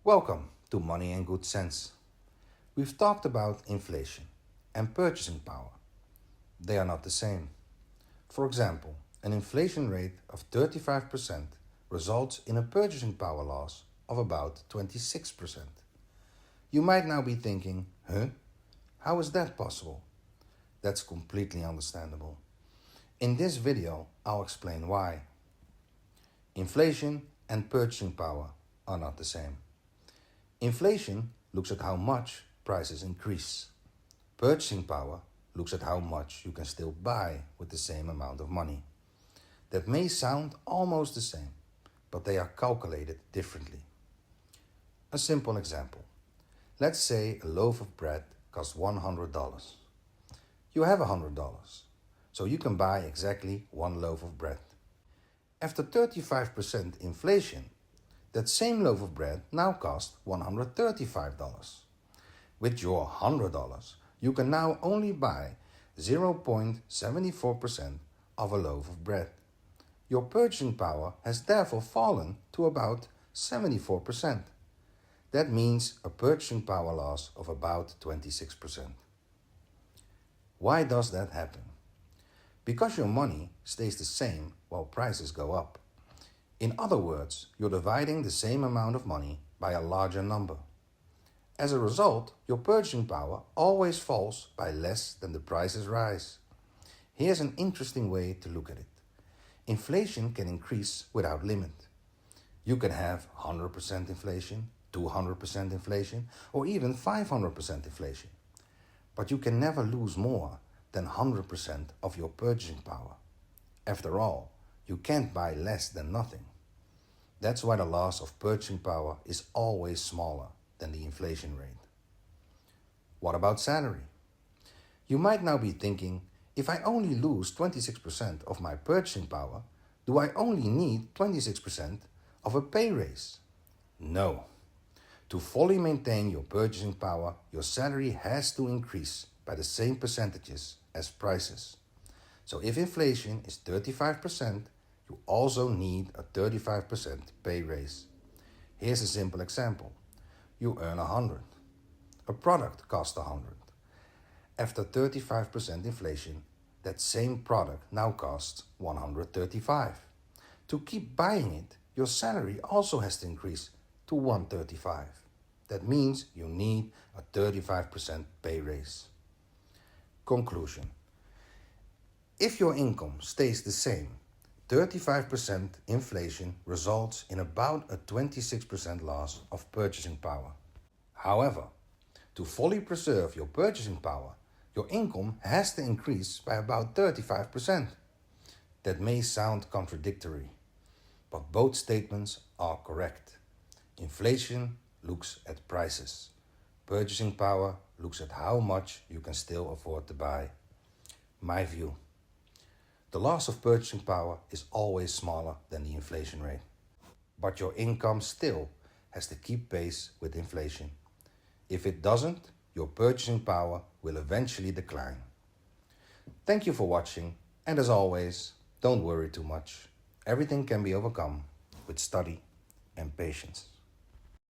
Welcome to Money and Good Sense. We've talked about inflation and purchasing power. They are not the same. For example, an inflation rate of 35% results in a purchasing power loss of about 26%. You might now be thinking, how is that possible? That's completely understandable. In this video, I'll explain why. Inflation and purchasing power are not the same. Inflation looks at how much prices increase. Purchasing power looks at how much you can still buy with the same amount of money. That may sound almost the same, but they are calculated differently. A simple example. Let's say a loaf of bread costs $100. You have $100, so you can buy exactly one loaf of bread. After 35% inflation, that same loaf of bread now costs $135. With your $100, you can now only buy 0.74% of a loaf of bread. Your purchasing power has therefore fallen to about 74%. That means a purchasing power loss of about 26%. Why does that happen? Because your money stays the same while prices go up. In other words, you're dividing the same amount of money by a larger number. As a result, your purchasing power always falls by less than the prices rise. Here's an interesting way to look at it. Inflation can increase without limit. You can have 100% inflation, 200% inflation, or even 500% inflation. But you can never lose more than 100% of your purchasing power. After all, you can't buy less than nothing. That's why the loss of purchasing power is always smaller than the inflation rate. What about salary? You might now be thinking, if I only lose 26% of my purchasing power, do I only need 26% of a pay raise? No. To fully maintain your purchasing power, your salary has to increase by the same percentages as prices. So if inflation is 35%, you also need a 35% pay raise. Here's a simple example. You earn 100. A product costs 100. After 35% inflation, that same product now costs 135. To keep buying it, your salary also has to increase to 135. That means you need a 35% pay raise. Conclusion. If your income stays the same, 35% inflation results in about a 26% loss of purchasing power. However, to fully preserve your purchasing power, your income has to increase by about 35%. That may sound contradictory, but both statements are correct. Inflation looks at prices. Purchasing power looks at how much you can still afford to buy. My view. The loss of purchasing power is always smaller than the inflation rate. But your income still has to keep pace with inflation. If it doesn't, your purchasing power will eventually decline. Thank you for watching, and as always, don't worry too much. Everything can be overcome with study and patience.